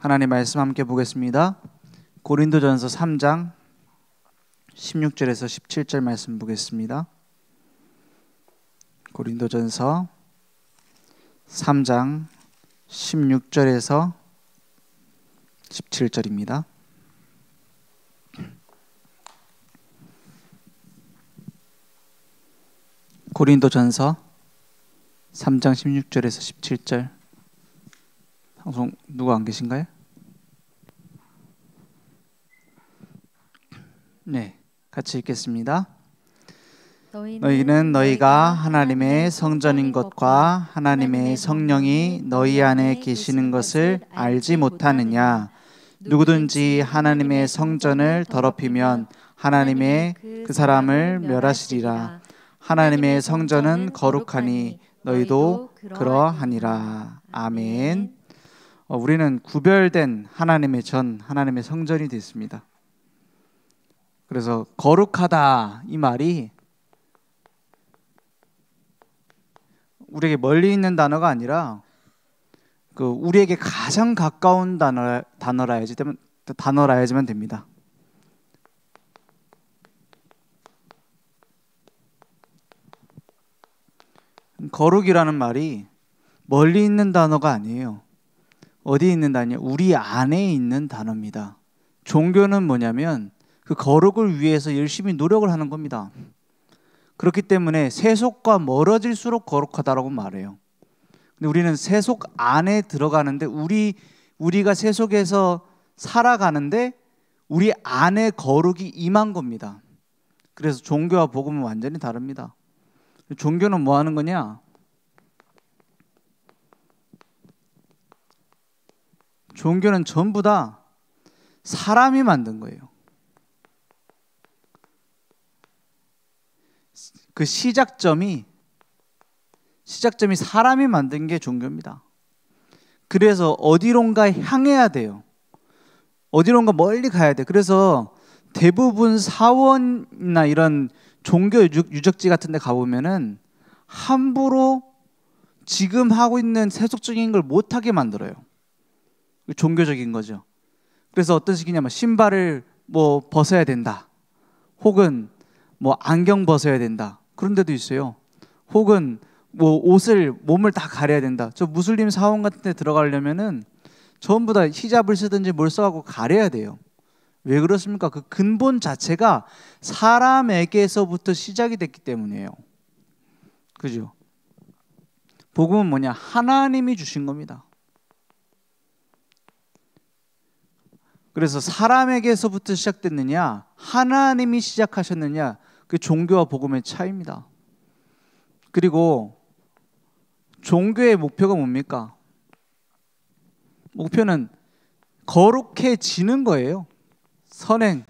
하나님 말씀 함께 보겠습니다. 고린도전서 3장 16절에서 17절 말씀 보겠습니다. 고린도전서 3장 16절에서 17절입니다. 고린도전서 3장 16절에서 17절. 방송 누구 안 계신가요? 네, 같이 읽겠습니다. 너희는 너희가 하나님의 성전인 것과 하나님의 성령이 너희 안에 계시는 것을 알지 못하느냐? 누구든지 하나님의 성전을 더럽히면 하나님의 그 사람을 멸하시리라. 하나님의 성전은 거룩하니 너희도 그러하니라. 아멘. 우리는 구별된 하나님의 전, 하나님의 성전이 됐습니다. 그래서 거룩하다 이 말이 우리에게 멀리 있는 단어가 아니라 우리에게 가장 가까운 단어라야지만 됩니다. 거룩이라는 말이 멀리 있는 단어가 아니에요. 어디에 있는 단어냐? 우리 안에 있는 단어입니다. 종교는 뭐냐면 그 거룩을 위해서 열심히 노력을 하는 겁니다. 그렇기 때문에 세속과 멀어질수록 거룩하다라고 말해요. 근데 우리는 세속 안에 들어가는데 우리가 세속에서 살아가는데 우리 안에 거룩이 임한 겁니다. 그래서 종교와 복음은 완전히 다릅니다. 종교는 뭐 하는 거냐? 종교는 전부 다 사람이 만든 거예요. 그 시작점이 사람이 만든 게 종교입니다. 그래서 어디론가 향해야 돼요. 어디론가 멀리 가야 돼. 그래서 대부분 사원이나 이런 종교 유적지 같은 데 가보면은 함부로 지금 하고 있는 세속적인 걸 못하게 만들어요. 종교적인 거죠. 그래서 어떤 식이냐면 신발을 벗어야 된다. 혹은 안경 벗어야 된다. 그런 데도 있어요. 혹은 몸을 다 가려야 된다. 저 무슬림 사원 같은 데 들어가려면은 전부 다 히잡을 쓰든지 뭘 써갖고 가려야 돼요. 왜 그렇습니까? 그 근본 자체가 사람에게서부터 시작이 됐기 때문이에요. 그죠? 복음은 뭐냐? 하나님이 주신 겁니다. 그래서 사람에게서부터 시작됐느냐, 하나님이 시작하셨느냐, 그 종교와 복음의 차이입니다. 그리고 종교의 목표가 뭡니까? 목표는 거룩해지는 거예요. 선행,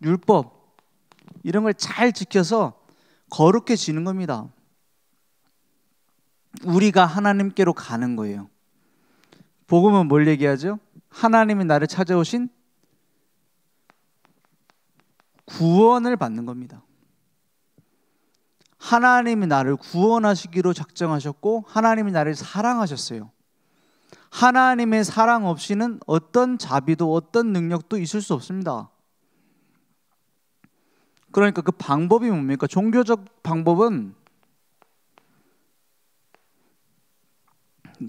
율법 이런 걸 잘 지켜서 거룩해지는 겁니다. 우리가 하나님께로 가는 거예요. 복음은 뭘 얘기하죠? 하나님이 나를 찾아오신 구원을 받는 겁니다. 하나님이 나를 구원하시기로 작정하셨고 하나님이 나를 사랑하셨어요. 하나님의 사랑 없이는 어떤 자비도 어떤 능력도 있을 수 없습니다. 그러니까 그 방법이 뭡니까? 종교적 방법은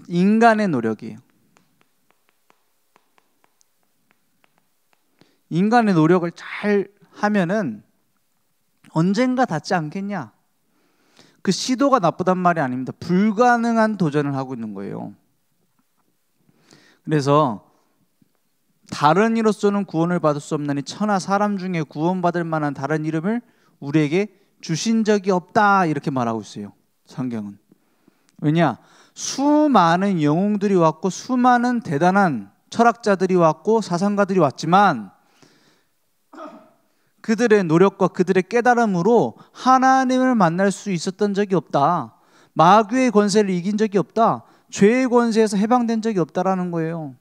인간의 노력이에요. 인간의 노력을 잘 하면은 언젠가 닿지 않겠냐? 그 시도가 나쁘단 말이 아닙니다. 불가능한 도전을 하고 있는 거예요. 그래서 다른 이로서는 구원을 받을 수 없나니 천하 사람 중에 구원받을 만한 다른 이름을 우리에게 주신 적이 없다 이렇게 말하고 있어요. 성경은. 왜냐? 수많은 영웅들이 왔고 수많은 대단한 철학자들이 왔고 사상가들이 왔지만 그들의 노력과 그들의 깨달음으로 하나님을 만날 수 있었던 적이 없다. 마귀의 권세를 이긴 적이 없다. 죄의 권세에서 해방된 적이 없다라는 거예요.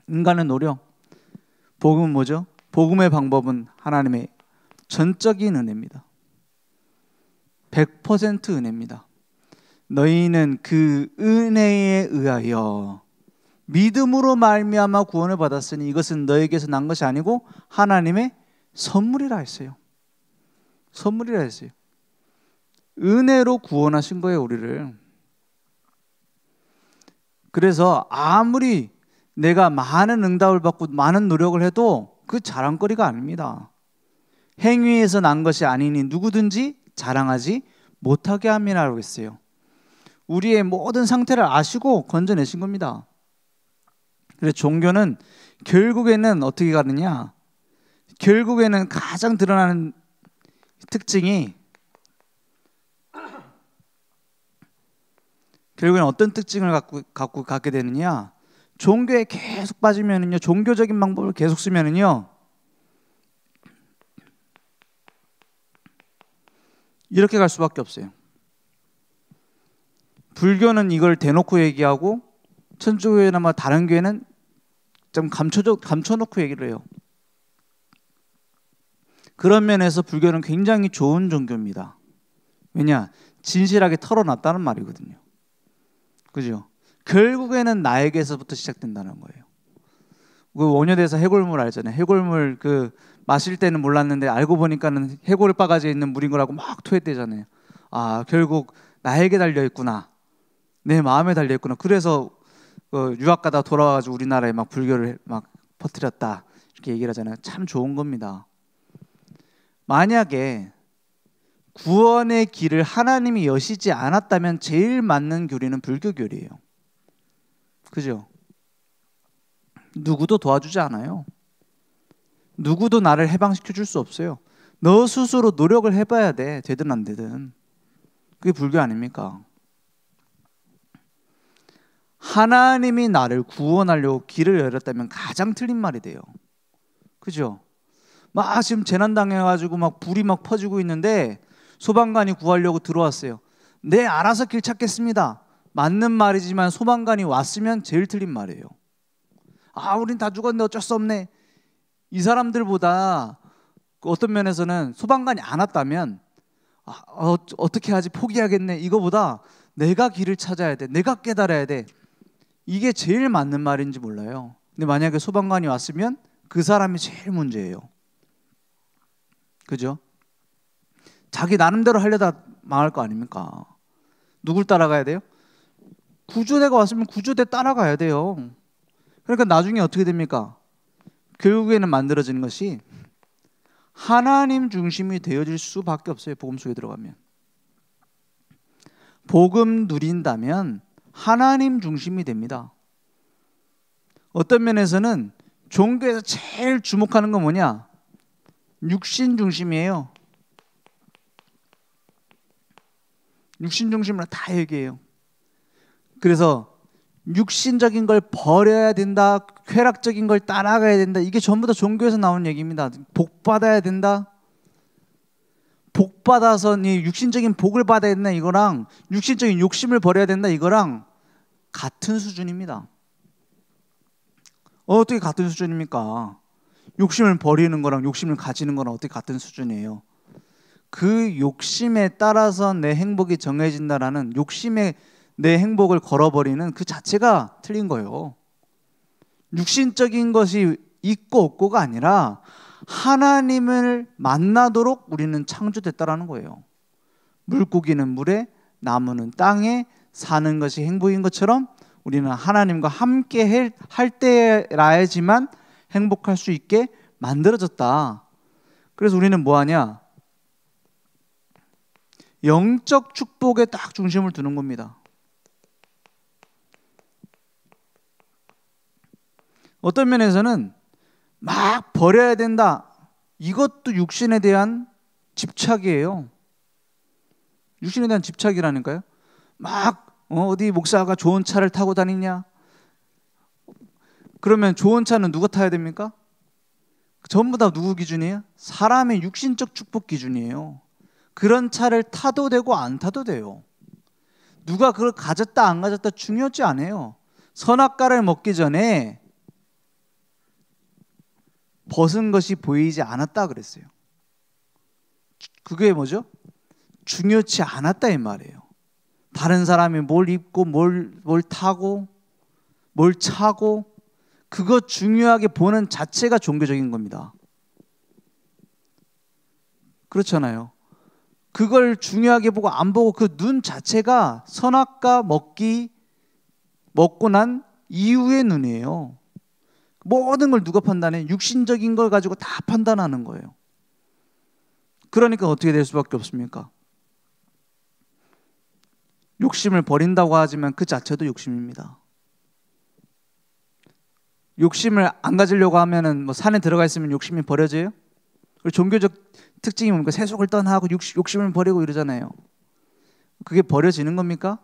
인간의 노력. 복음은 뭐죠? 복음의 방법은 하나님의 전적인 은혜입니다. 100% 은혜입니다. 너희는 그 은혜에 의하여 믿음으로 말미암아 구원을 받았으니 이것은 너에게서 난 것이 아니고 하나님의 선물이라 했어요. 선물이라 했어요. 은혜로 구원하신 거예요, 우리를. 그래서 아무리 내가 많은 응답을 받고 많은 노력을 해도 그 자랑거리가 아닙니다. 행위에서 난 것이 아니니 누구든지 자랑하지 못하게 함이라고 했어요. 우리의 모든 상태를 아시고 건져내신 겁니다. 그래서 종교는 결국에는 어떻게 가느냐? 결국에는 가장 드러나는 특징이 결국에는 어떤 특징을 갖고 갖게 되느냐? 종교에 계속 빠지면은요, 종교적인 방법을 계속 쓰면은요, 이렇게 갈 수밖에 없어요. 불교는 이걸 대놓고 얘기하고 천주교회나 뭐 다른 교회는 좀 감춰놓고 얘기를 해요. 그런 면에서 불교는 굉장히 좋은 종교입니다. 왜냐? 진실하게 털어놨다는 말이거든요. 그죠? 결국에는 나에게서부터 시작된다는 거예요. 그 원효대사 해골물 알잖아요. 해골물 그 마실 때는 몰랐는데 알고 보니까는 해골 바가지에 있는 물인 거라고 막 토했대잖아요. 아, 결국 나에게 달려 있구나. 내 마음에 달려 있구나. 그래서 유학 가다 돌아와가지고 우리나라에 막 불교를 막 퍼뜨렸다. 이렇게 얘기를 하잖아요. 참 좋은 겁니다. 만약에 구원의 길을 하나님이 여시지 않았다면 제일 맞는 교리는 불교 교리예요. 그죠? 누구도 도와주지 않아요. 누구도 나를 해방시켜 줄 수 없어요. 너 스스로 노력을 해봐야 돼. 되든 안 되든. 그게 불교 아닙니까? 하나님이 나를 구원하려고 길을 열었다면 가장 틀린 말이 돼요. 그죠? 막 지금 재난 당해가지고 막 불이 막 퍼지고 있는데 소방관이 구하려고 들어왔어요. 네, 알아서 길 찾겠습니다. 맞는 말이지만 소방관이 왔으면 제일 틀린 말이에요. 아, 우린 다 죽었는데 어쩔 수 없네. 이 사람들보다 어떤 면에서는 소방관이 안 왔다면 어떻게 하지? 포기하겠네. 이거보다 내가 길을 찾아야 돼. 내가 깨달아야 돼. 이게 제일 맞는 말인지 몰라요. 근데 만약에 소방관이 왔으면 그 사람이 제일 문제예요. 그죠? 자기 나름대로 하려다 망할 거 아닙니까? 누굴 따라가야 돼요? 구조대가 왔으면 구조대 따라가야 돼요. 그러니까 나중에 어떻게 됩니까? 결국에는 만들어지는 것이 하나님 중심이 되어질 수밖에 없어요. 복음 속에 들어가면. 복음 누린다면 하나님 중심이 됩니다. 어떤 면에서는 종교에서 제일 주목하는 건 뭐냐? 육신 중심이에요. 육신 중심으로 다 얘기해요. 그래서 육신적인 걸 버려야 된다. 쾌락적인 걸 따라가야 된다. 이게 전부 다 종교에서 나온 얘기입니다. 복 받아야 된다. 복 받아서 육신적인 복을 받아야 된다. 이거랑 육신적인 욕심을 버려야 된다. 이거랑 같은 수준입니다. 어떻게 같은 수준입니까? 욕심을 버리는 거랑 욕심을 가지는 거랑 어떻게 같은 수준이에요? 그 욕심에 따라서 내 행복이 정해진다라는 욕심에 내 행복을 걸어버리는 그 자체가 틀린 거예요. 육신적인 것이 있고 없고가 아니라 하나님을 만나도록 우리는 창조됐다라는 거예요. 물고기는 물에, 나무는 땅에, 사는 것이 행복인 것처럼 우리는 하나님과 함께 할 때라야지만 행복할 수 있게 만들어졌다. 그래서 우리는 뭐하냐? 영적 축복에 딱 중심을 두는 겁니다. 어떤 면에서는 막 버려야 된다. 이것도 육신에 대한 집착이에요. 육신에 대한 집착이라니까요. 막 어디 목사가 좋은 차를 타고 다니냐? 그러면 좋은 차는 누가 타야 됩니까? 전부 다 누구 기준이에요? 사람의 육신적 축복 기준이에요. 그런 차를 타도 되고 안 타도 돼요. 누가 그걸 가졌다 안 가졌다 중요하지 않아요. 선악과를 먹기 전에 벗은 것이 보이지 않았다 그랬어요. 그게 뭐죠? 중요치 않았다 이 말이에요. 다른 사람이 뭘 입고 뭘 타고 뭘 차고 그거 중요하게 보는 자체가 종교적인 겁니다. 그렇잖아요. 그걸 중요하게 보고 안 보고 그 눈 자체가 선악과 먹고 난 이후의 눈이에요. 모든 걸 누가 판단해? 육신적인 걸 가지고 다 판단하는 거예요. 그러니까 어떻게 될 수밖에 없습니까? 욕심을 버린다고 하지만 그 자체도 욕심입니다. 욕심을 안 가지려고 하면은 뭐 산에 들어가 있으면 욕심이 버려져요? 그리고 종교적 특징이 뭡니까? 세속을 떠나고 욕심을 버리고 이러잖아요. 그게 버려지는 겁니까?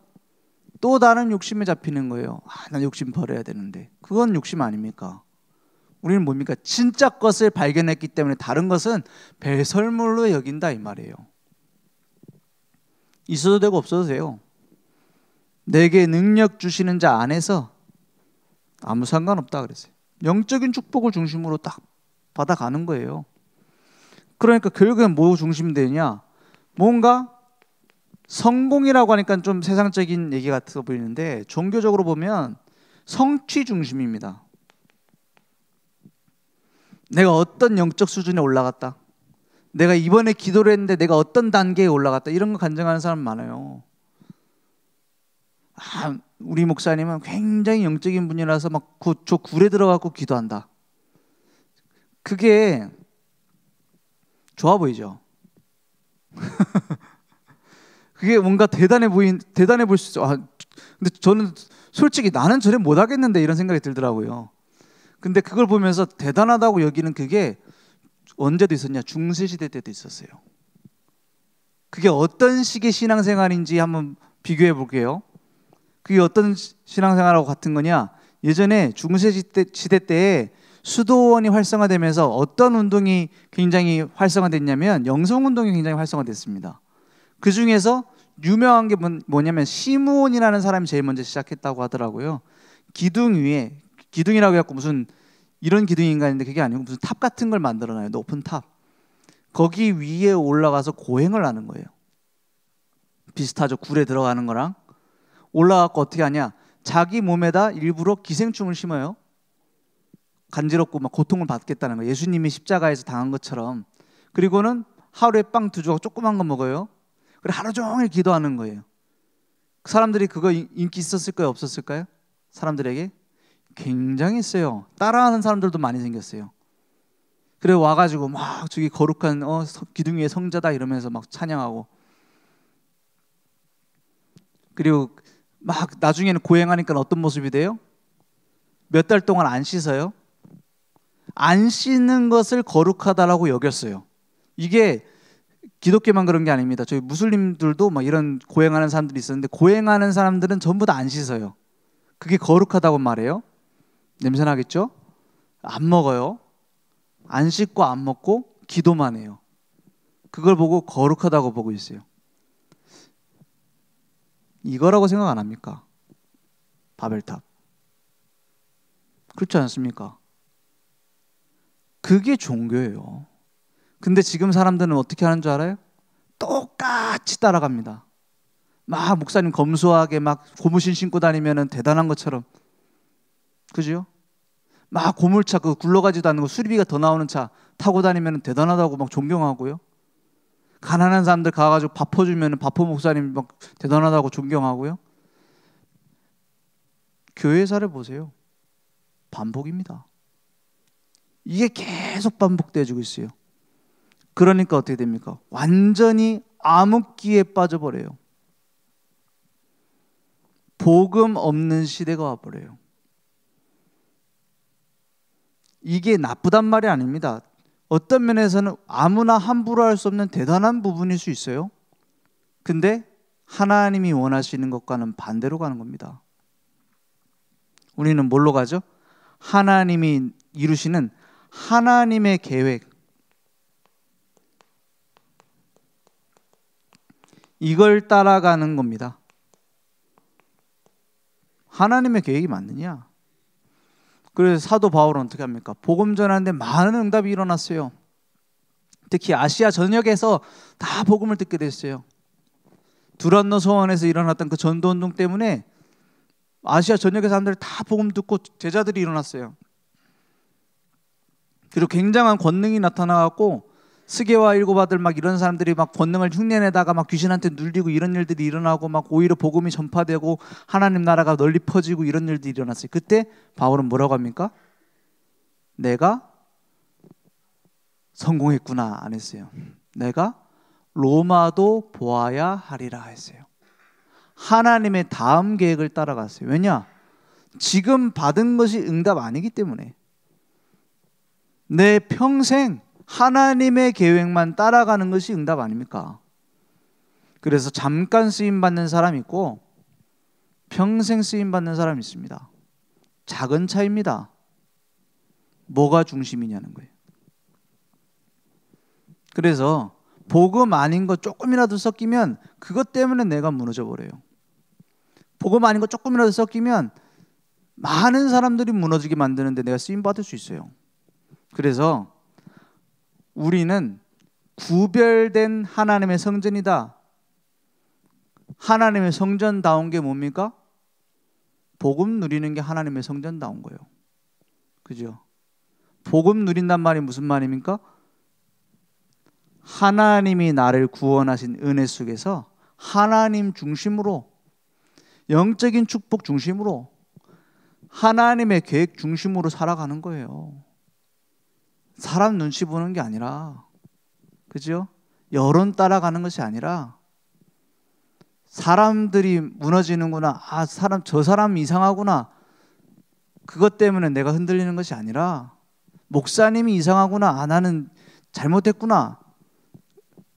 또 다른 욕심에 잡히는 거예요. 난 욕심 버려야 되는데. 그건 욕심 아닙니까? 우리는 뭡니까? 진짜 것을 발견했기 때문에 다른 것은 배설물로 여긴다 이 말이에요. 있어도 되고 없어도 돼요. 내게 능력 주시는 자 안에서 아무 상관없다 그랬어요. 영적인 축복을 중심으로 딱 받아가는 거예요. 그러니까 결국엔 뭐 중심이 되냐? 뭔가 성공이라고 하니까 좀 세상적인 얘기 같아 보이는데 종교적으로 보면 성취 중심입니다. 내가 어떤 영적 수준에 올라갔다. 내가 이번에 기도를 했는데 내가 어떤 단계에 올라갔다. 이런 거 간증하는 사람 많아요. 우리 목사님은 굉장히 영적인 분이라서 막 저 굴에 들어가고 기도한다. 그게 좋아 보이죠? 그게 뭔가 대단해 보일 수 있어. 근데 저는 솔직히 나는 저래 못 하겠는데 이런 생각이 들더라고요. 근데 그걸 보면서 대단하다고 여기는 그게 언제도 있었냐? 중세시대 때도 있었어요. 그게 어떤 식의 신앙생활인지 한번 비교해 볼게요. 그게 어떤 신앙생활하고 같은 거냐? 예전에 중세시대 때에 수도원이 활성화되면서 어떤 운동이 굉장히 활성화됐냐면 영성운동이 굉장히 활성화됐습니다. 그 중에서 유명한 게 뭐냐면 시므온이라는 사람이 제일 먼저 시작했다고 하더라고요. 기둥 위에, 기둥이라고 해갖고 무슨 이런 기둥인가 했는데 그게 아니고 무슨 탑 같은 걸 만들어놔요. 높은 탑. 거기 위에 올라가서 고행을 하는 거예요. 비슷하죠. 굴에 들어가는 거랑. 올라가고 어떻게 하냐? 자기 몸에다 일부러 기생충을 심어요. 간지럽고 막 고통을 받겠다는 거예요. 예수님이 십자가에서 당한 것처럼. 그리고는 하루에 빵 2조각 조그만 거 먹어요. 그리고 하루 종일 기도하는 거예요. 사람들이 그거 인기 있었을까요? 없었을까요? 사람들에게? 굉장히 있어요. 따라하는 사람들도 많이 생겼어요. 그래 와가지고 막 저기 거룩한 기둥 위에 성자다 이러면서 막 찬양하고, 그리고 막 나중에는 고행하니까 어떤 모습이 돼요? 몇 달 동안 안 씻어요. 안 씻는 것을 거룩하다라고 여겼어요. 이게 기독교만 그런 게 아닙니다. 저희 무슬림들도 막 이런 고행하는 사람들이 있었는데 고행하는 사람들은 전부 다 안 씻어요. 그게 거룩하다고 말해요. 냄새나겠죠? 안 먹어요. 안 씻고 안 먹고 기도만 해요. 그걸 보고 거룩하다고 보고 있어요. 이거라고 생각 안 합니까? 바벨탑. 그렇지 않습니까? 그게 종교예요. 근데 지금 사람들은 어떻게 하는 줄 알아요? 똑같이 따라갑니다. 막 목사님 검소하게 막 고무신 신고 다니면 대단한 것처럼, 그죠? 막 고물차 그 굴러가지도 않는 거 수리비가 더 나오는 차 타고 다니면 대단하다고 막 존경하고요. 가난한 사람들 가가지고 밥 퍼주면 밥퍼 목사님 막 대단하다고 존경하고요. 교회사를 보세요. 반복입니다. 이게 계속 반복되어지고 있어요. 그러니까 어떻게 됩니까? 완전히 암흑기에 빠져버려요. 복음 없는 시대가 와버려요. 이게 나쁘단 말이 아닙니다. 어떤 면에서는 아무나 함부로 할 수 없는 대단한 부분일 수 있어요. 근데 하나님이 원하시는 것과는 반대로 가는 겁니다. 우리는 뭘로 가죠? 하나님이 이루시는 하나님의 계획, 이걸 따라가는 겁니다. 하나님의 계획이 맞느냐? 그래서 사도 바울은 어떻게 합니까? 복음 전하는데 많은 응답이 일어났어요. 특히 아시아 전역에서 다 복음을 듣게 됐어요. 두란노 소원에서 일어났던 그 전도운동 때문에 아시아 전역의 사람들이 다 복음 듣고 제자들이 일어났어요. 그리고 굉장한 권능이 나타나갖고 스게와 일곱 아들 막 이런 사람들이 막 권능을 흉내내다가 막 귀신한테 눌리고 이런 일들이 일어나고 막 오히려 복음이 전파되고 하나님 나라가 널리 퍼지고 이런 일들이 일어났어요. 그때 바울은 뭐라고 합니까? 내가 성공했구나 안 했어요. 내가 로마도 보아야 하리라 했어요. 하나님의 다음 계획을 따라갔어요. 왜냐? 지금 받은 것이 응답 아니기 때문에. 내 평생 하나님의 계획만 따라가는 것이 응답 아닙니까? 그래서 잠깐 쓰임 받는 사람이 있고 평생 쓰임 받는 사람이 있습니다. 작은 차이입니다. 뭐가 중심이냐는 거예요. 그래서 복음 아닌 거 조금이라도 섞이면 그것 때문에 내가 무너져 버려요. 복음 아닌 거 조금이라도 섞이면 많은 사람들이 무너지게 만드는데 내가 쓰임 받을 수 있어요. 그래서 우리는 구별된 하나님의 성전이다. 하나님의 성전다운 게 뭡니까? 복음 누리는 게 하나님의 성전다운 거예요. 그죠? 복음 누린단 말이 무슨 말입니까? 하나님이 나를 구원하신 은혜 속에서 하나님 중심으로, 영적인 축복 중심으로, 하나님의 계획 중심으로 살아가는 거예요. 사람 눈치 보는 게 아니라, 그죠? 여론 따라가는 것이 아니라, 사람들이 무너지는구나, 저 사람 이상하구나, 그것 때문에 내가 흔들리는 것이 아니라, 목사님이 이상하구나, 나는 잘못했구나,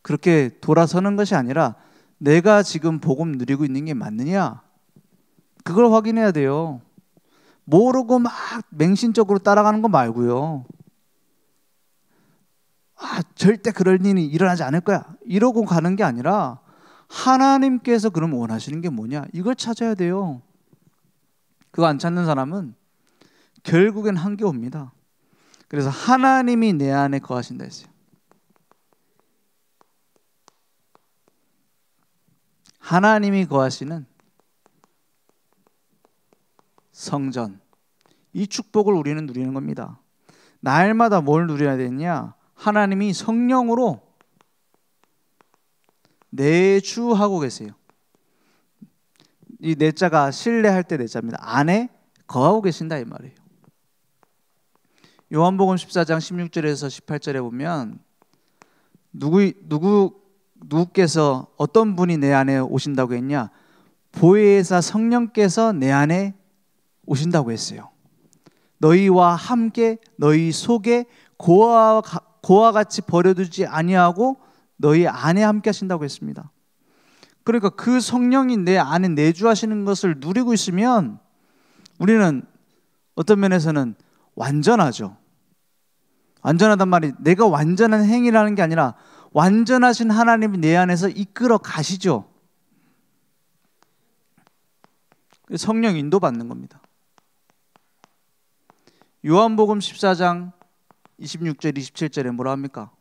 그렇게 돌아서는 것이 아니라 내가 지금 복음 누리고 있는 게 맞느냐, 그걸 확인해야 돼요. 모르고 막 맹신적으로 따라가는 거 말고요. 절대 그럴 일이 일어나지 않을 거야, 이러고 가는 게 아니라 하나님께서 그럼 원하시는 게 뭐냐, 이걸 찾아야 돼요. 그거 안 찾는 사람은 결국엔 한계 옵니다. 그래서 하나님이 내 안에 거하신다 했어요. 하나님이 거하시는 성전, 이 축복을 우리는 누리는 겁니다. 날마다 뭘 누려야 되냐? 하나님이 성령으로 내주하고 계세요. 이 내자가 신뢰할 때 내자입니다. 안에 거하고 계신다 이 말이에요. 요한복음 14장 16절에서 18절에 보면 누구께서 어떤 분이 내 안에 오신다고 했냐? 보혜사 성령께서 내 안에 오신다고 했어요. 너희와 함께 너희 속에 고아와 같이 버려두지 아니하고 너희 안에 함께 하신다고 했습니다. 그러니까 그 성령이 내 안에 내주하시는 것을 누리고 있으면 우리는 어떤 면에서는 완전하죠. 완전하단 말이 내가 완전한 행위라는 게 아니라 완전하신 하나님이 내 안에서 이끌어 가시죠. 성령 인도받는 겁니다. 요한복음 14장 26절 27절에 뭐라 합니까?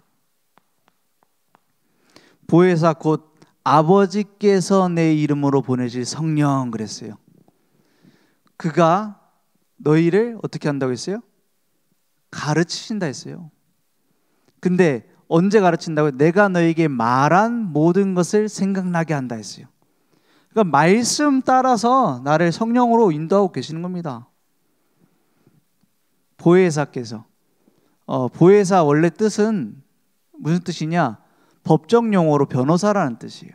보혜사 곧 아버지께서 내 이름으로 보내실 성령 그랬어요. 그가 너희를 어떻게 한다고 했어요? 가르치신다 했어요. 근데 언제 가르친다고요? 내가 너에게 말한 모든 것을 생각나게 한다 했어요. 그러니까 말씀 따라서 나를 성령으로 인도하고 계시는 겁니다. 보혜사께서 보혜사 원래 뜻은 무슨 뜻이냐? 법정 용어로 변호사라는 뜻이에요.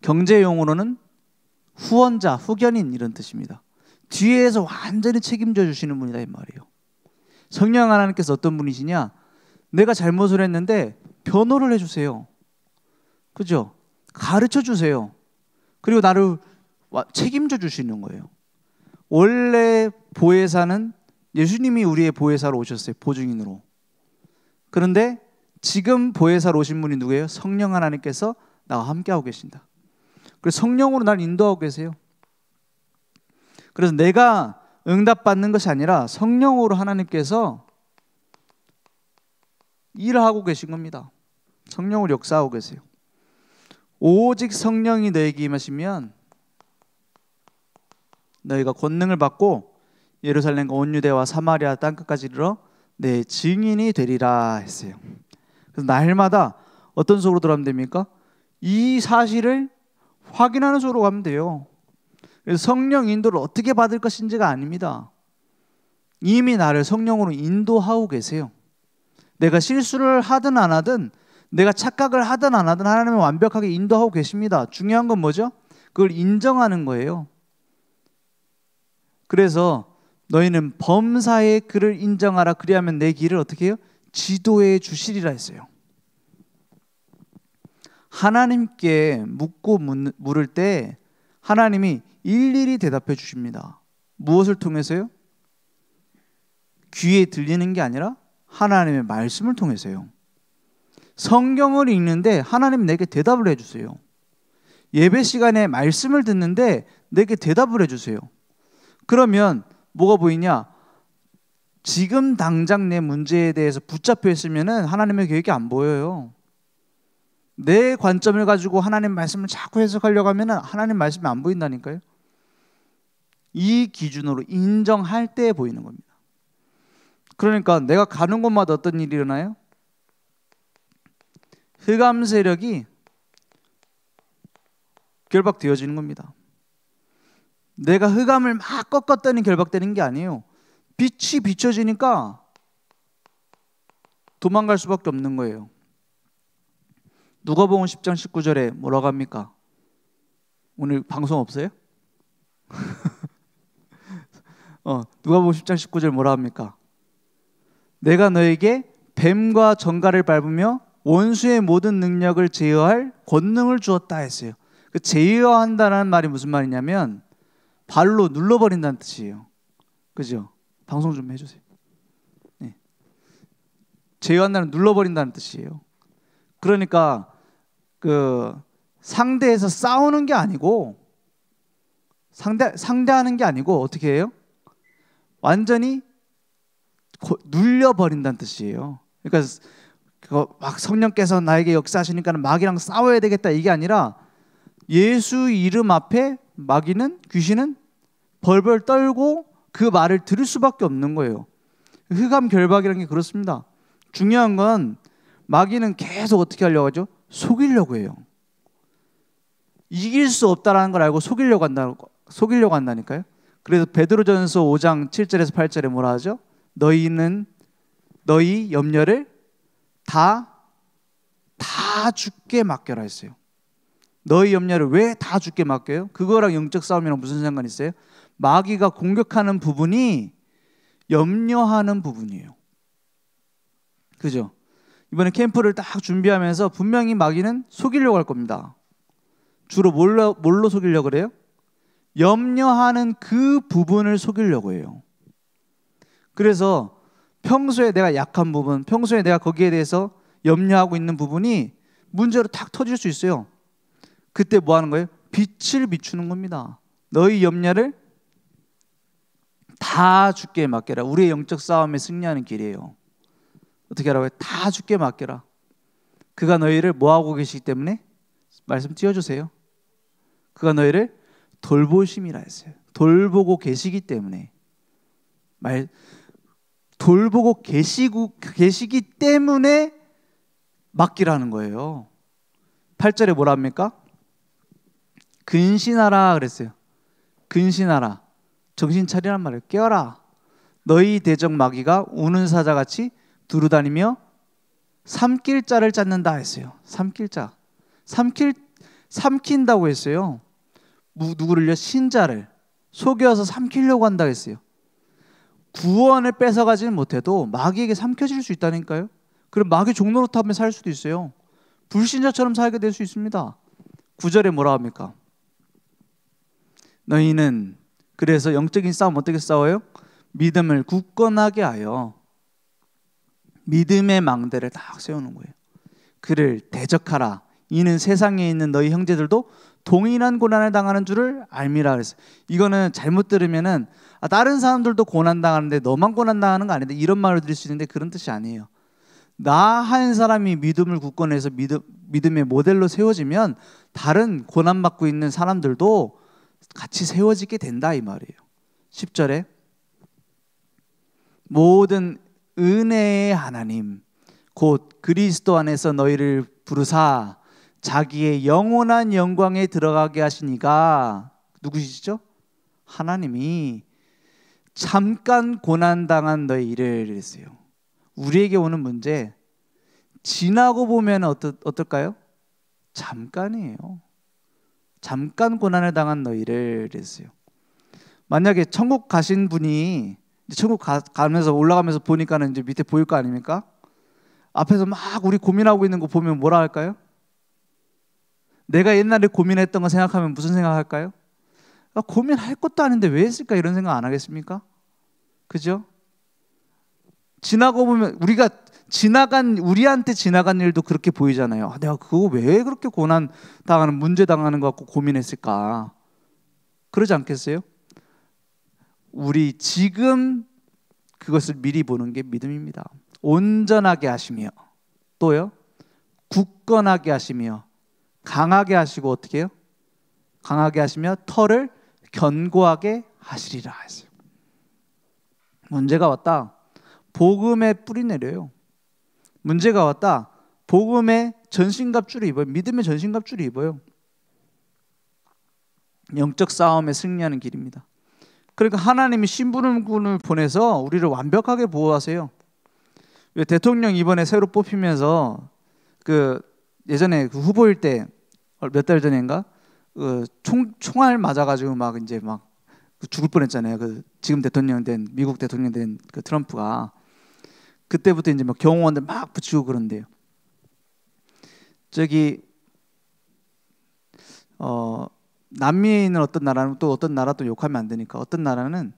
경제 용어로는 후원자, 후견인 이런 뜻입니다. 뒤에서 완전히 책임져 주시는 분이다 이 말이에요. 성령 하나님께서 어떤 분이시냐? 내가 잘못을 했는데 변호를 해주세요. 그죠? 가르쳐 주세요. 그리고 나를 책임져 주시는 거예요. 원래 보혜사는 예수님이 우리의 보혜사로 오셨어요. 보증인으로. 그런데 지금 보혜사로 오신 분이 누구예요? 성령 하나님께서 나와 함께하고 계신다. 그래서 성령으로 날 인도하고 계세요. 그래서 내가 응답받는 것이 아니라 성령으로 하나님께서 일하고 계신 겁니다. 성령으로 역사하고 계세요. 오직 성령이 너에게 임하시면 너희가 권능을 받고 예루살렘과 온 유대와 사마리아 땅끝까지 이르러 내 증인이 되리라 했어요. 그래서 날마다 어떤 속으로 들어가면 됩니까? 이 사실을 확인하는 속으로 가면 돼요. 그래서 성령 인도를 어떻게 받을 것인지가 아닙니다. 이미 나를 성령으로 인도하고 계세요. 내가 실수를 하든 안 하든, 내가 착각을 하든 안 하든 하나님은 완벽하게 인도하고 계십니다. 중요한 건 뭐죠? 그걸 인정하는 거예요. 그래서 너희는 범사의 그를 인정하라. 그리하면 내 길을 어떻게 해요? 지도해 주시리라 했어요. 하나님께 묻고 물을 때 하나님이 일일이 대답해 주십니다. 무엇을 통해서요? 귀에 들리는 게 아니라 하나님의 말씀을 통해서요. 성경을 읽는데 하나님 내게 대답을 해주세요. 예배 시간에 말씀을 듣는데 내게 대답을 해주세요. 그러면 뭐가 보이냐? 지금 당장 내 문제에 대해서 붙잡혀 있으면 하나님의 계획이 안 보여요. 내 관점을 가지고 하나님 말씀을 자꾸 해석하려고 하면 하나님 말씀이 안 보인다니까요. 이 기준으로 인정할 때 보이는 겁니다. 그러니까 내가 가는 곳마다 어떤 일이 일어나요? 흑암 세력이 결박되어지는 겁니다. 내가 흑암을 막 꺾었더니 결박되는 게 아니에요. 빛이 비춰지니까 도망갈 수밖에 없는 거예요. 누가복음 10장 19절에 뭐라고 합니까? 오늘 방송 없어요? 누가복음 10장 19절 뭐라 합니까? 내가 너에게 뱀과 정갈을 밟으며 원수의 모든 능력을 제어할 권능을 주었다 했어요. 그 제어한다는 말이 무슨 말이냐면 발로 눌러버린다는 뜻이에요. 그죠? 방송 좀 해주세요. 네. 제어한다는 눌러버린다는 뜻이에요. 그러니까 그 상대에서 싸우는 게 아니고 상대하는 게 아니고 어떻게 해요? 완전히 눌려버린다는 뜻이에요. 그러니까 막 성령께서 나에게 역사하시니까 마귀랑 싸워야 되겠다 이게 아니라 예수 이름 앞에 마귀는 귀신은 벌벌 떨고 그 말을 들을 수밖에 없는 거예요. 흑암 결박이라는 게 그렇습니다. 중요한 건 마귀는 계속 어떻게 하려고 하죠? 속이려고 해요. 이길 수 없다라는 걸 알고 속이려고 한다니까요. 그래서 베드로전서 5장 7절에서 8절에 뭐라 하죠? 너희 염려를 다 주께 맡겨라 했어요. 너희 염려를 왜 다 주께 맡겨요? 그거랑 영적 싸움이랑 무슨 상관이 있어요? 마귀가 공격하는 부분이 염려하는 부분이에요. 그죠? 이번에 캠프를 딱 준비하면서 분명히 마귀는 속이려고 할 겁니다. 주로 뭘로 속이려고 그래요? 염려하는 그 부분을 속이려고 해요. 그래서 평소에 내가 약한 부분, 평소에 내가 거기에 대해서 염려하고 있는 부분이 문제로 탁 터질 수 있어요. 그때 뭐 하는 거예요? 빛을 비추는 겁니다. 너희 염려를 다 주께 맡겨라. 우리의 영적 싸움에 승리하는 길이에요. 어떻게 하라고요? 다 주께 맡겨라. 그가 너희를 뭐하고 계시기 때문에? 말씀 띄워주세요. 그가 너희를 돌보심이라 했어요. 돌보고 계시기 때문에. 돌보고 계시기 때문에 맡기라는 거예요. 8절에 뭐라 합니까? 근신하라 그랬어요. 근신하라. 정신 차리란 말이에요. 깨어라. 너희 대적 마귀가 우는 사자같이 두루다니며 삼킬 자를 짰는다 했어요. 삼킬 자. 삼킨다고 했어요. 누구를요? 신자를 속여서 삼키려고 한다 했어요. 구원을 뺏어가지는 못해도 마귀에게 삼켜질 수 있다니까요. 그럼 마귀 종노릇하며 살 수도 있어요. 불신자처럼 살게 될 수 있습니다. 9절에 뭐라 합니까? 너희는 그래서 영적인 싸움 어떻게 싸워요? 믿음을 굳건하게 하여 믿음의 망대를 딱 세우는 거예요. 그를 대적하라. 이는 세상에 있는 너희 형제들도 동일한 고난을 당하는 줄을 알미라 그랬어요. 이거는 잘못 들으면은 다른 사람들도 고난 당하는데 너만 고난 당하는 거 아닌데 이런 말을 들을 수 있는데 그런 뜻이 아니에요. 나 한 사람이 믿음을 굳건해서 믿음의 모델로 세워지면 다른 고난 받고 있는 사람들도 같이 세워지게 된다 이 말이에요. 10절에 모든 은혜의 하나님 곧 그리스도 안에서 너희를 부르사 자기의 영원한 영광에 들어가게 하시니가 누구시죠? 하나님이 잠깐 고난당한 너희를 이랬어요. 우리에게 오는 문제 지나고 보면 어떨까요? 잠깐이에요. 잠깐 고난을 당한 너희를 이랬어요. 만약에 천국 가신 분이 천국 가면서 올라가면서 보니까는 이제 밑에 보일 거 아닙니까? 앞에서 막 우리 고민하고 있는 거 보면 뭐라 할까요? 내가 옛날에 고민했던 거 생각하면 무슨 생각할까요? 고민할 것도 아닌데 왜 했을까 이런 생각 안 하겠습니까? 그죠? 지나고 보면 우리한테 지나간 일도 그렇게 보이잖아요. 내가 그거 왜 그렇게 고난 당하는 문제 당하는 것 같고 고민했을까? 그러지 않겠어요? 우리 지금 그것을 미리 보는 게 믿음입니다. 온전하게 하시며 또요 굳건하게 하시며 강하게 하시고 어떻게 해요? 강하게 하시며 털을 견고하게 하시리라 했어요. 문제가 왔다. 복음에 뿌리 내려요. 문제가 왔다. 복음에 전신갑주를 입어요. 믿음의 전신갑주를 입어요. 영적 싸움에 승리하는 길입니다. 그러니까 하나님이 심부름꾼을 보내서 우리를 완벽하게 보호하세요. 왜 대통령 이번에 새로 뽑히면서 예전에 후보일 때 몇 달 전인가 총알 맞아가지고 막 이제 막 죽을 뻔했잖아요. 지금 대통령 된 미국 대통령 된 트럼프가 그때부터 이제 막 경호원들 막 붙이고 그런데요. 남미에 있는 어떤 나라는 또 어떤 나라 또 욕하면 안 되니까 어떤 나라는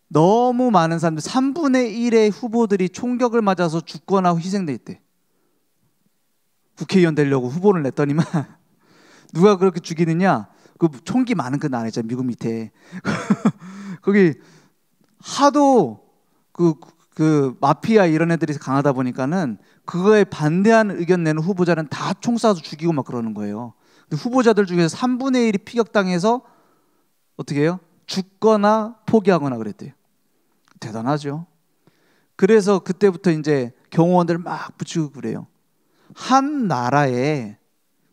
너무 많은 사람들 3분의 1의 후보들이 총격을 맞아서 죽거나 희생돼 있대. 국회의원 되려고 후보를 냈더니만 누가 그렇게 죽이느냐? 그 총기 많은 그 나라 있잖아요. 미국 밑에 거기 하도 그 마피아 이런 애들이 강하다 보니까는 그거에 반대하는 의견 내는 후보자는 다 총 쏴서 죽이고 막 그러는 거예요. 근데 후보자들 중에서 3분의 1이 피격당해서 어떻게 해요? 죽거나 포기하거나 그랬대요. 대단하죠. 그래서 그때부터 이제 경호원들 막 붙이고 그래요. 한 나라에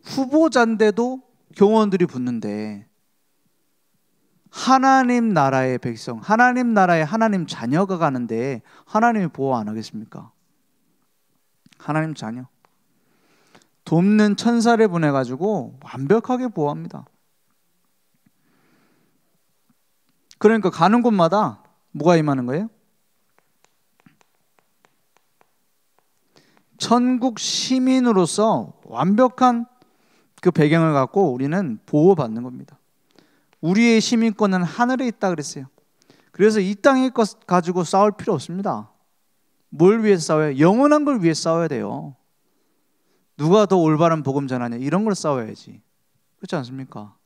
후보자인데도 경호원들이 붙는데 하나님 나라의 백성, 하나님 나라의 하나님 자녀가 가는데 하나님이 보호 안 하겠습니까? 하나님 자녀 돕는 천사를 보내가지고 완벽하게 보호합니다. 그러니까 가는 곳마다 뭐가 임하는 거예요? 천국 시민으로서 완벽한 그 배경을 갖고 우리는 보호받는 겁니다. 우리의 시민권은 하늘에 있다 그랬어요. 그래서 이 땅의 것 가지고 싸울 필요 없습니다. 뭘 위해서 싸워요? 영원한 걸 위해 싸워야 돼요. 누가 더 올바른 복음 전하냐 이런 걸 싸워야지. 그렇지 않습니까?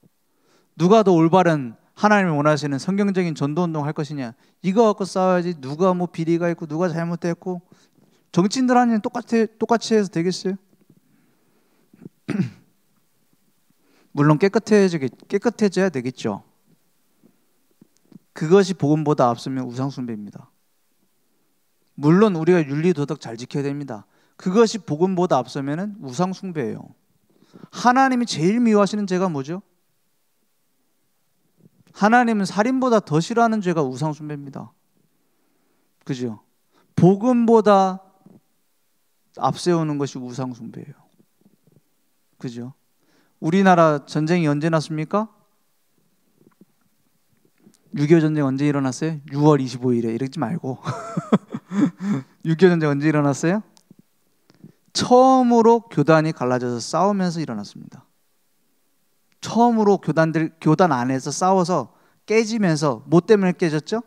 누가 더 올바른 하나님이 원하시는 성경적인 전도운동 할 것이냐 이거 갖고 싸워야지. 누가 뭐 비리가 있고 누가 잘못됐고 정치인들 하는 일 똑같이 해서 되겠어요? 물론 깨끗해져야 되겠죠. 그것이 복음보다 앞서면 우상숭배입니다. 물론 우리가 윤리도덕 잘 지켜야 됩니다. 그것이 복음보다 앞서면 우상숭배예요. 하나님이 제일 미워하시는 죄가 뭐죠? 하나님은 살인보다 더 싫어하는 죄가 우상숭배입니다. 그죠? 복음보다 앞세우는 것이 우상숭배예요. 그죠? 우리나라 전쟁이 언제 났습니까? 6.25 전쟁 언제 일어났어요? 6월 25일에 이러지 말고 6.25 전쟁 언제 일어났어요? 처음으로 교단이 갈라져서 싸우면서 일어났습니다. 처음으로 교단 안에서 싸워서 깨지면서 뭐 때문에 깨졌죠?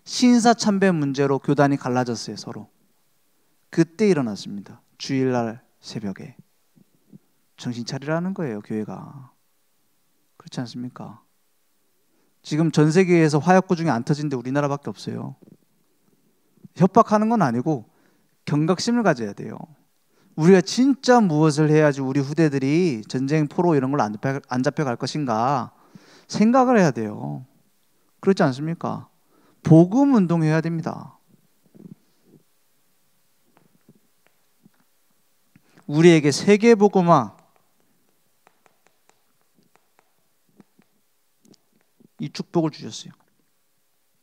신사참배 문제로 교단이 갈라졌어요. 서로. 그때 일어났습니다. 주일날 새벽에. 정신 차리라는 거예요. 교회가. 그렇지 않습니까? 지금 전 세계에서 화약고중이 안 터진 데 우리나라밖에 없어요. 협박하는 건 아니고 경각심을 가져야 돼요. 우리가 진짜 무엇을 해야지 우리 후대들이 전쟁 포로 이런 걸로 안 잡혀갈 것인가 생각을 해야 돼요. 그렇지 않습니까? 복음 운동해야 됩니다. 우리에게 세계복음화, 이 축복을 주셨어요.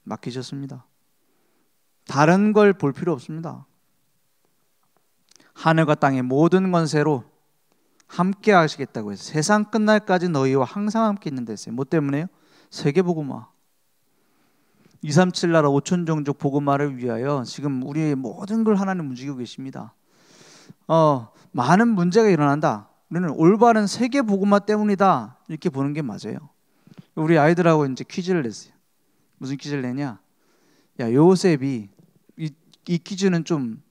맡기셨습니다. 다른 걸 볼 필요 없습니다. 하늘과 땅의 모든 권세로 함께 하시겠다고 해서 세상 끝날까지 너희와 항상 함께 있는다 했어요. 뭐 때문에요? 세계복음화. 237 나라 5천 종족 복음화를 위하여 지금 우리의 모든 걸 하나님 움직이고 계십니다. 많은 문제가 일어난다. 우리는 올바른 세계복음화 때문이다. 이렇게 보는 게 맞아요. 우리 아이들하고 이제 퀴즈를 냈어요. 무슨 퀴즈를 내냐? 야, 요셉이 이 퀴즈는 좀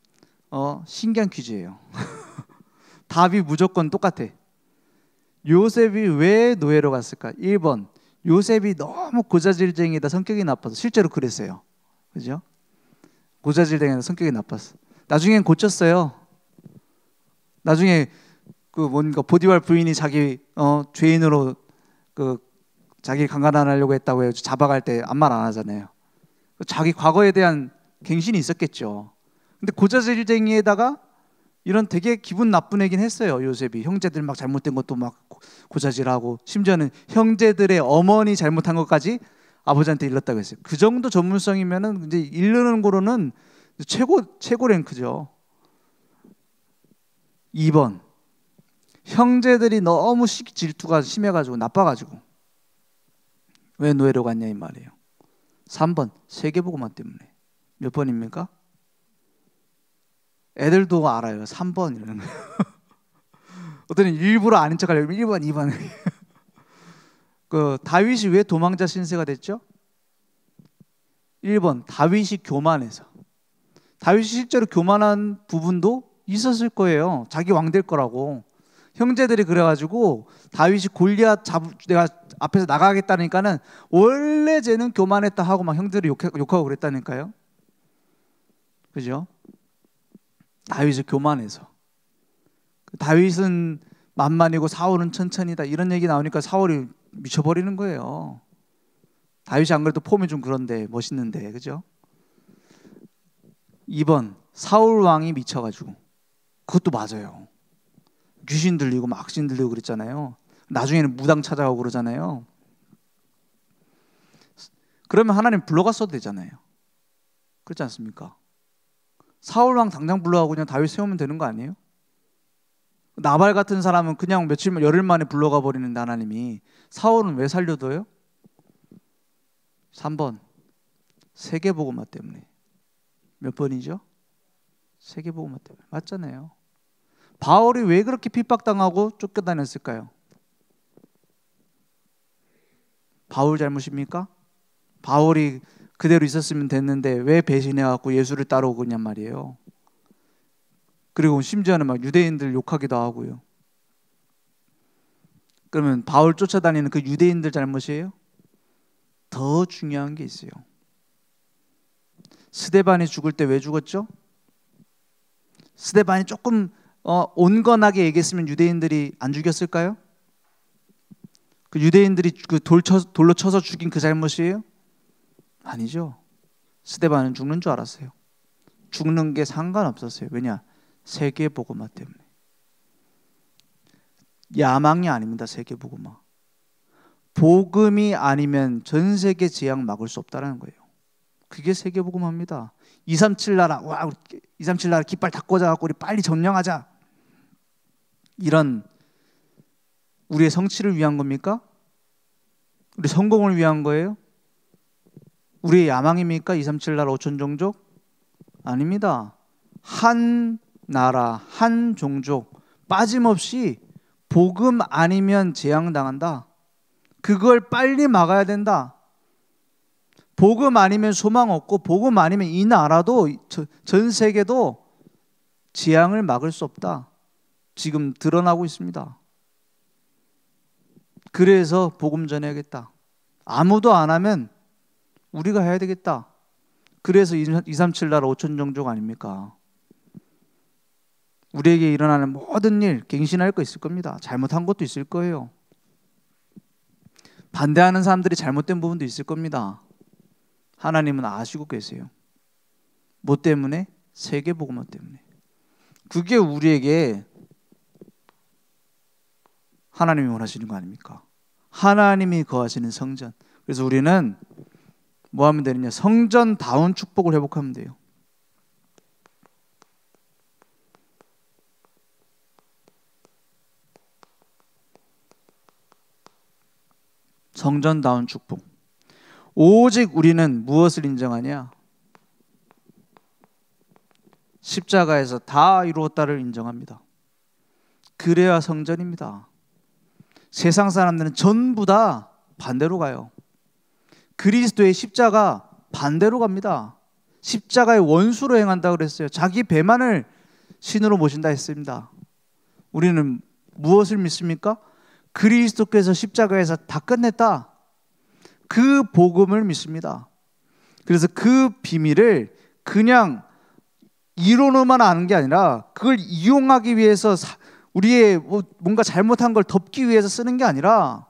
신기한 퀴즈예요. 답이 무조건 똑같아. 요셉이 왜 노예로 갔을까? 1번, 요셉이 너무 고자질쟁이다, 성격이 나빠서. 실제로 그랬어요. 그죠? 고자질쟁이다, 성격이 나빴어. 나중엔 고쳤어요. 나중에 그 뭔가 보디발 부인이 자기 죄인으로 그 자기 강간하려고 했다고 해서 잡아갈 때 아무 말 안 하잖아요. 자기 과거에 대한 갱신이 있었겠죠. 근데 고자질쟁이에다가 이런 되게 기분 나쁜 애긴 했어요. 요셉이 형제들 막 잘못된 것도 막 고자질하고, 심지어는 형제들의 어머니 잘못한 것까지 아버지한테 일렀다고 했어요. 그 정도 전문성이면은 이제 일르는 거로는 최고 랭크죠. 2번, 형제들이 너무 질투가 심해가지고 나빠가지고 왜 노예로 갔냐 이 말이에요. 3번, 세계복음화 때문에. 몇 번입니까? 애들도 알아요. 3번 이러는 거예요. 어떤 일부러 아닌 척 하려고 1번, 2번. 그 다윗이 왜 도망자 신세가 됐죠? 1번, 다윗이 교만해서. 다윗이 실제로 교만한 부분도 있었을 거예요. 자기 왕 될 거라고. 형제들이 그래가지고 다윗이 골리앗 내가 앞에서 나가겠다니까는 원래 쟤는 교만했다 하고 막 형들이 욕하고 그랬다니까요. 그죠? 다윗이 교만해서. 다윗은 만만이고 사울은 천천히다, 이런 얘기 나오니까 사울이 미쳐버리는 거예요. 다윗이 안 그래도 폼이 좀 그런데 멋있는데, 그죠? 2번, 사울 왕이 미쳐가지고. 그것도 맞아요. 귀신 들리고 막 악신 들리고 그랬잖아요. 나중에는 무당 찾아가고 그러잖아요. 그러면 하나님 불러갔어도 되잖아요. 그렇지 않습니까? 사울 왕 당장 불러가고 그냥 다윗 세우면 되는 거 아니에요? 나발 같은 사람은 그냥 열흘 만에 불러가 버리는데 하나님이, 사울은 왜 살려둬요? 3번, 세계복음화 때문에. 몇 번이죠? 세계복음화 때문에. 맞잖아요. 바울이 왜 그렇게 핍박당하고 쫓겨다녔을까요? 바울 잘못입니까? 바울이 그대로 있었으면 됐는데 왜 배신해갖고 예수를 따라오고 그냥 말이에요. 그리고 심지어는 막 유대인들 욕하기도 하고요. 그러면 바울 쫓아다니는 그 유대인들 잘못이에요? 더 중요한 게 있어요. 스데반이 죽을 때 왜 죽었죠? 스데반이 조금 온건하게 얘기했으면 유대인들이 안 죽였을까요? 그 유대인들이 그 돌로 쳐서 죽인 그 잘못이에요? 아니죠. 스데반은 죽는 줄 알았어요. 죽는 게 상관없었어요. 왜냐? 세계복음화 때문에. 야망이 아닙니다. 세계복음화. 복음이 아니면 전 세계 재앙 막을 수 없다는 거예요. 그게 세계복음화입니다. 237 나라, 237 나라 깃발 다 꽂아갖고 우리 빨리 점령하자. 이런 우리의 성취를 위한 겁니까? 우리 성공을 위한 거예요? 우리의 야망입니까? 237 나라 5천 종족? 아닙니다. 한 나라, 한 종족 빠짐없이 복음 아니면 재앙당한다. 그걸 빨리 막아야 된다. 복음 아니면 소망 없고, 복음 아니면 이 나라도 전 세계도 재앙을 막을 수 없다. 지금 드러나고 있습니다. 그래서 복음 전해야겠다. 아무도 안 하면 우리가 해야 되겠다. 그래서 237 나라 5천 종족 아닙니까? 우리에게 일어나는 모든 일 갱신할 거 있을 겁니다. 잘못한 것도 있을 거예요. 반대하는 사람들이 잘못된 부분도 있을 겁니다. 하나님은 아시고 계세요. 뭐 때문에? 세계복음화 때문에. 그게 우리에게 하나님이 원하시는 거 아닙니까? 하나님이 거하시는 성전. 그래서 우리는 뭐 하면 되느냐? 성전다운 축복을 회복하면 돼요. 성전다운 축복. 오직 우리는 무엇을 인정하냐? 십자가에서 다 이루었다를 인정합니다. 그래야 성전입니다. 세상 사람들은 전부 다 반대로 가요. 그리스도의 십자가 반대로 갑니다. 십자가의 원수로 행한다고 그랬어요. 자기 배만을 신으로 모신다 했습니다. 우리는 무엇을 믿습니까? 그리스도께서 십자가에서 다 끝냈다. 그 복음을 믿습니다. 그래서 그 비밀을 그냥 이론으로만 아는 게 아니라 그걸 이용하기 위해서 우리의 뭔가 잘못한 걸 덮기 위해서 쓰는 게 아니라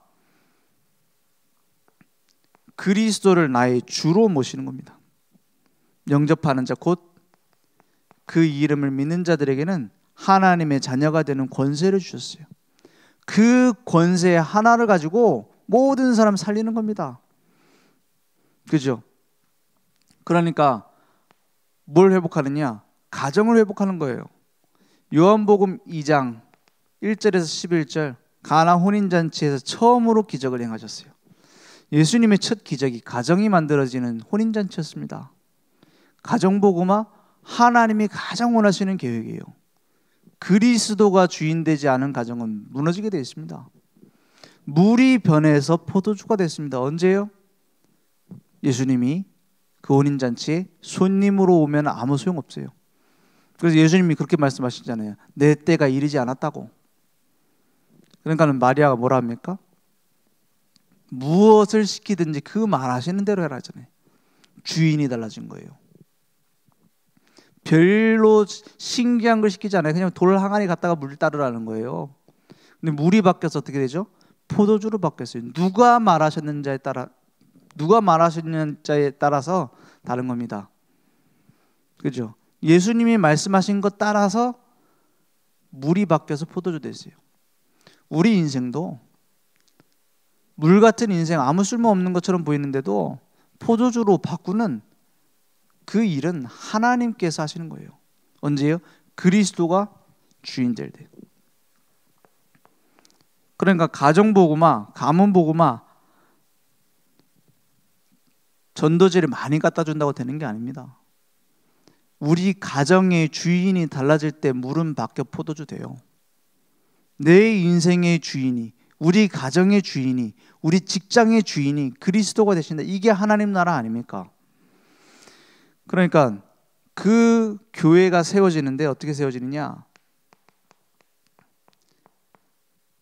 그리스도를 나의 주로 모시는 겁니다. 영접하는 자 곧 그 이름을 믿는 자들에게는 하나님의 자녀가 되는 권세를 주셨어요. 그 권세 하나를 가지고 모든 사람 살리는 겁니다. 그죠? 그러니까 뭘 회복하느냐? 가정을 회복하는 거예요. 요한복음 2장 1절에서 11절 가나 혼인잔치에서 처음으로 기적을 행하셨어요. 예수님의 첫 기적이 가정이 만들어지는 혼인잔치였습니다. 가정복음화 하나님이 가장 원하시는 계획이에요. 그리스도가 주인되지 않은 가정은 무너지게 되어 있습니다. 물이 변해서 포도주가 됐습니다. 언제요? 예수님이 그 혼인잔치에 손님으로 오면 아무 소용없어요. 그래서 예수님이 그렇게 말씀하시잖아요. 내 때가 이르지 않았다고. 그러니까 마리아가 뭐라 합니까? 무엇을 시키든지 그 말하시는 대로 해라 하잖아요. 주인이 달라진 거예요. 별로 신기한 걸 시키지 않아요. 그냥 돌 항아리 갖다가 물 따르라는 거예요. 근데 물이 바뀌어서 어떻게 되죠? 포도주로 바뀌었어요. 누가 말하셨는지에 따라서 다른 겁니다. 그죠? 예수님이 말씀하신 것 따라서 물이 바뀌어서 포도주 됐어요. 우리 인생도 물 같은 인생, 아무 쓸모없는 것처럼 보이는데도 포도주로 바꾸는 그 일은 하나님께서 하시는 거예요. 언제요? 그리스도가 주인 될 때. 그러니까 가정복음화, 가문복음화, 전도지를 많이 갖다 준다고 되는 게 아닙니다. 우리 가정의 주인이 달라질 때 물은 바뀌어 포도주 돼요. 내 인생의 주인이, 우리 가정의 주인이, 우리 직장의 주인이 그리스도가 되신다. 이게 하나님 나라 아닙니까? 그러니까 그 교회가 세워지는데 어떻게 세워지느냐?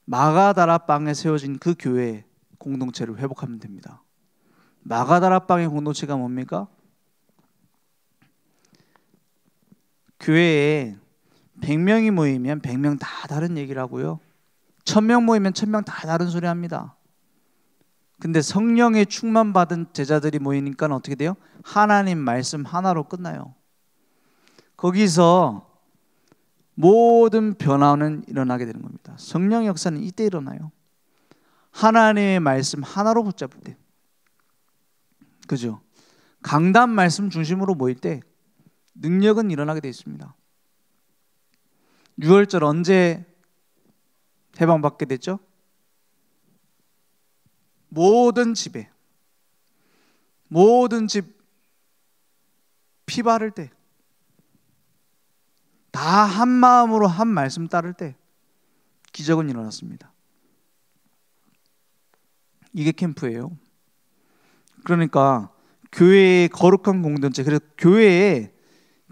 마가다라방에 세워진 그 교회 공동체를 회복하면 됩니다. 마가다라방의 공동체가 뭡니까? 교회에 100명이 모이면 100명 다 다른 얘기를 하고요. 1000명 모이면 1000명 다 다른 소리 합니다. 근데 성령의 충만받은 제자들이 모이니까 어떻게 돼요? 하나님 말씀 하나로 끝나요. 거기서 모든 변화는 일어나게 되는 겁니다. 성령의 역사는 이때 일어나요. 하나님의 말씀 하나로 붙잡을 때. 그죠? 강단 말씀 중심으로 모일 때 능력은 일어나게 되어 있습니다. 6월절 언제 해방받게 됐죠? 모든 집에, 모든 집 피 바를 때, 다 한 마음으로 한 말씀 따를 때 기적은 일어났습니다. 이게 캠프예요. 그러니까 교회의 거룩한 공동체, 그래서 교회의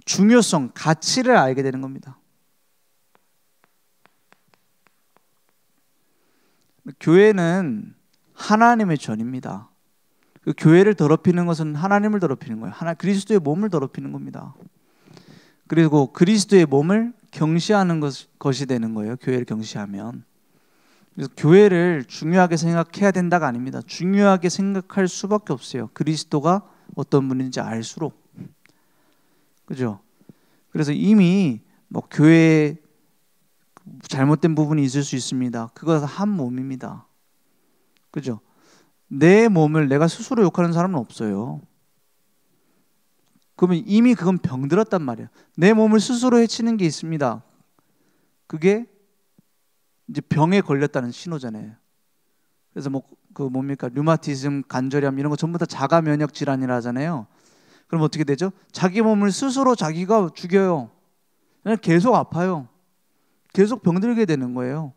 중요성, 가치를 알게 되는 겁니다. 교회는 하나님의 전입니다. 그 교회를 더럽히는 것은 하나님을 더럽히는 거예요. 그리스도의 몸을 더럽히는 겁니다. 그리고 그리스도의 몸을 경시하는 것이 되는 거예요. 교회를 경시하면. 그래서 교회를 중요하게 생각해야 된다가 아닙니다. 중요하게 생각할 수밖에 없어요. 그리스도가 어떤 분인지 알수록. 그죠? 그래서 이미 뭐 교회에 잘못된 부분이 있을 수 있습니다. 그것은 한 몸입니다. 그죠? 내 몸을 내가 스스로 욕하는 사람은 없어요. 그러면 이미 그건 병들었단 말이에요. 내 몸을 스스로 해치는 게 있습니다. 그게 이제 병에 걸렸다는 신호잖아요. 그래서 뭐 그 뭡니까? 류마티즘, 관절염 이런 거 전부 다 자가 면역 질환이라 하잖아요. 그럼 어떻게 되죠? 자기 몸을 스스로 자기가 죽여요. 그냥 계속 아파요. 계속 병들게 되는 거예요.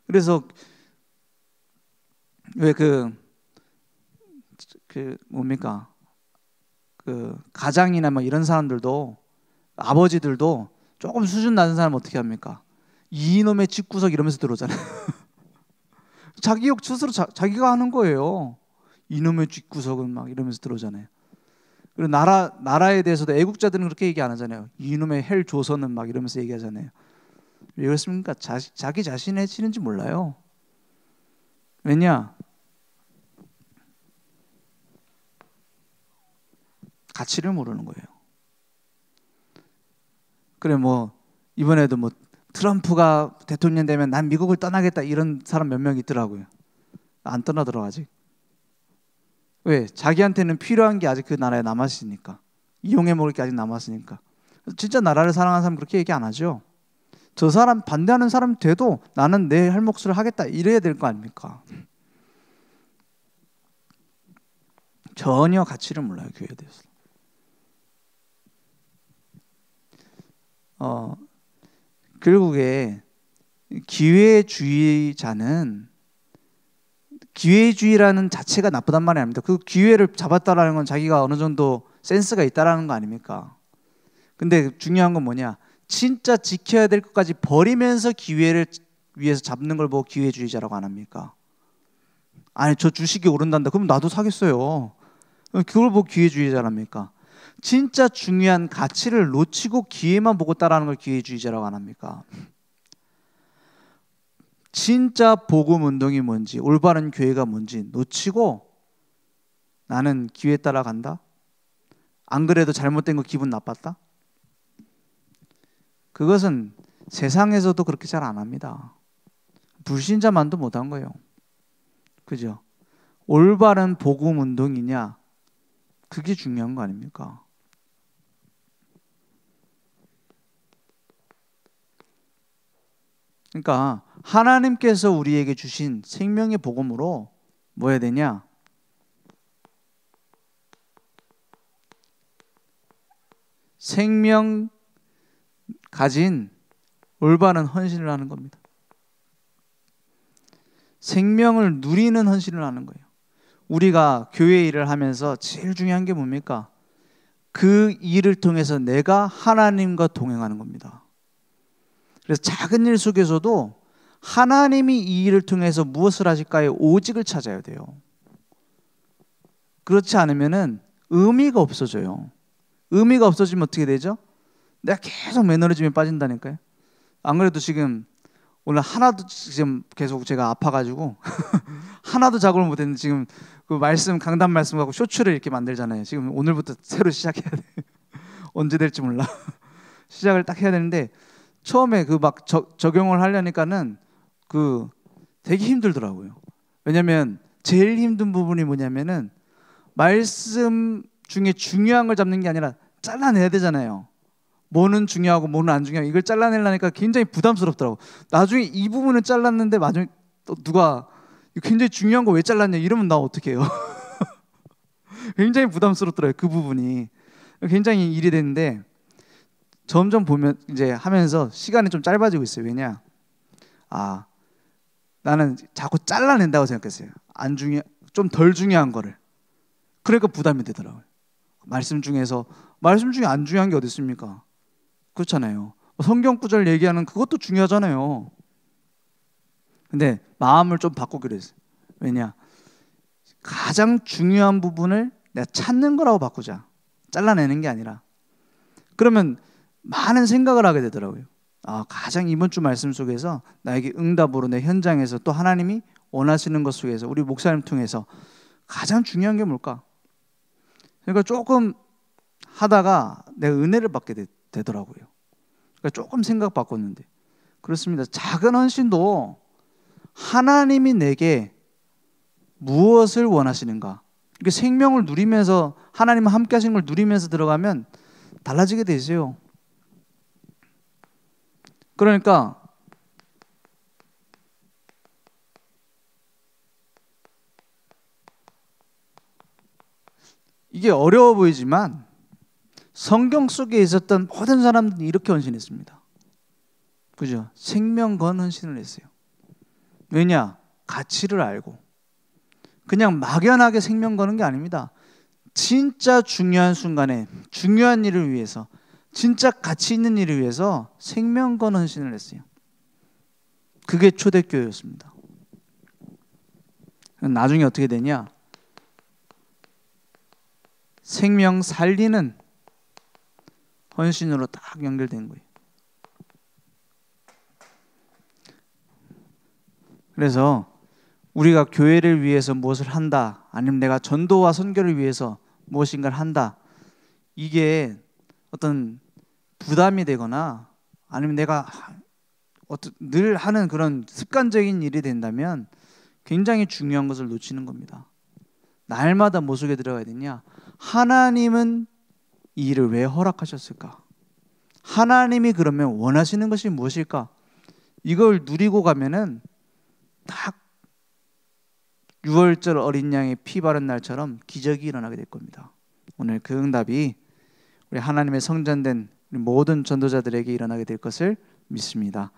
그래서 왜 뭡니까? 그 가장이나 뭐 이런 사람들도, 아버지들도 조금 수준 낮은 사람 어떻게 합니까? 이놈의 집구석 이러면서 들어오잖아요. 자기 욕 스스로 자기가 하는 거예요. 이놈의 집구석은 막 이러면서 들어오잖아요. 그리고 나라에 대해서도 애국자들은 그렇게 얘기 안 하잖아요. 이놈의 헬 조선은 막 이러면서 얘기하잖아요. 왜 그렇습니까? 자기 자신이 해치는지 몰라요. 왜냐? 가치를 모르는 거예요. 그래 뭐 이번에도 뭐 트럼프가 대통령 되면 난 미국을 떠나겠다 이런 사람 몇 명 있더라고요. 안 떠나더라고 아직. 왜? 자기한테는 필요한 게 아직 그 나라에 남았으니까. 이용해 먹을 게 아직 남았으니까. 진짜 나라를 사랑하는 사람 그렇게 얘기 안 하죠. 저 사람 반대하는 사람 돼도 나는 내 할 몫을 하겠다 이래야 될 거 아닙니까? 전혀 가치를 몰라요 교회에 대해서. 결국에 기회주의자는 기회주의라는 자체가 나쁘단 말이 아닙니다. 그 기회를 잡았다라는 건 자기가 어느 정도 센스가 있다라는 거 아닙니까? 근데 중요한 건 뭐냐? 진짜 지켜야 될 것까지 버리면서 기회를 위해서 잡는 걸 보고 기회주의자라고 안 합니까? 아니 저 주식이 오른단다. 그럼 나도 사겠어요. 그걸 보고 기회주의자랍니까? 진짜 중요한 가치를 놓치고 기회만 보고 따라하는 걸 기회주의자라고 안 합니까? 진짜 복음 운동이 뭔지, 올바른 교회가 뭔지 놓치고 나는 기회 따라간다? 안 그래도 잘못된 거 기분 나빴다? 그것은 세상에서도 그렇게 잘 안 합니다. 불신자만도 못한 거예요. 그죠? 올바른 복음 운동이냐? 그게 중요한 거 아닙니까? 그러니까 하나님께서 우리에게 주신 생명의 복음으로 뭐 해야 되냐? 생명 가진 올바른 헌신을 하는 겁니다. 생명을 누리는 헌신을 하는 거예요. 우리가 교회 일을 하면서 제일 중요한 게 뭡니까? 그 일을 통해서 내가 하나님과 동행하는 겁니다. 그래서 작은 일 속에서도 하나님이 이 일을 통해서 무엇을 하실까의 오직을 찾아야 돼요. 그렇지 않으면은 의미가 없어져요. 의미가 없어지면 어떻게 되죠? 내가 계속 매너리즘에 빠진다니까요. 안 그래도 지금 오늘 하나도 지금 계속 제가 아파가지고 하나도 작업을 못했는데 지금 그 말씀 강단 말씀 갖고 쇼츠를 이렇게 만들잖아요. 지금 오늘부터 새로 시작해야 돼. 언제 될지 몰라. 시작을 딱 해야 되는데 처음에 그 막 적용을 하려니까는 그 되게 힘들더라고요. 왜냐면 제일 힘든 부분이 뭐냐면은 말씀 중에 중요한 걸 잡는 게 아니라 잘라내야 되잖아요. 뭐는 중요하고 뭐는 안 중요하고 이걸 잘라내려니까 굉장히 부담스럽더라고. 나중에 이 부분을 잘랐는데 나중에 또 누가 굉장히 중요한 거 왜 잘랐냐 이러면 나 어떻게 해요? 굉장히 부담스럽더라고요. 그 부분이 굉장히 일이 됐는데 점점 보면 이제 하면서 시간이 좀 짧아지고 있어요. 왜냐? 나는 자꾸 잘라낸다고 생각했어요. 좀 덜 중요한 거를. 그러니까 부담이 되더라고요. 말씀 중에 안 중요한 게 어디 있습니까? 그렇잖아요. 성경 구절 얘기하는 그것도 중요하잖아요. 근데 마음을 좀 바꾸기로 했어요. 왜냐? 가장 중요한 부분을 내가 찾는 거라고 바꾸자. 잘라내는 게 아니라. 그러면 많은 생각을 하게 되더라고요. 가장 이번 주 말씀 속에서 나에게 응답으로 내 현장에서 또 하나님이 원하시는 것 속에서 우리 목사님 통해서 가장 중요한 게 뭘까? 그러니까 조금 하다가 내가 은혜를 받게 되더라고요. 그러니까 조금 생각 바꿨는데 그렇습니다. 작은 헌신도 하나님이 내게 무엇을 원하시는가? 이게 생명을 누리면서 하나님과 함께 하시는 걸 누리면서 들어가면 달라지게 되세요. 그러니까 이게 어려워 보이지만 성경 속에 있었던 모든 사람들이 이렇게 헌신했습니다. 그죠? 생명 건 헌신을 했어요. 왜냐? 가치를 알고. 그냥 막연하게 생명 거는 게 아닙니다. 진짜 중요한 순간에 중요한 일을 위해서, 진짜 가치 있는 일을 위해서 생명 건 헌신을 했어요. 그게 초대교회였습니다. 나중에 어떻게 되냐? 생명 살리는 헌신으로 딱 연결된 거예요. 그래서 우리가 교회를 위해서 무엇을 한다, 아니면 내가 전도와 선교를 위해서 무엇인가를 한다, 이게 어떤 부담이 되거나 아니면 내가 늘 하는 그런 습관적인 일이 된다면 굉장히 중요한 것을 놓치는 겁니다. 날마다 뭐 속에 들어가야 되냐? 하나님은 이 일을 왜 허락하셨을까? 하나님이 그러면 원하시는 것이 무엇일까? 이걸 누리고 가면은 딱 6월절 어린 양의 피 바른 날처럼 기적이 일어나게 될 겁니다. 오늘 그 응답이 우리 하나님의 성전된 우리 모든 전도자들에게 일어나게 될 것을 믿습니다.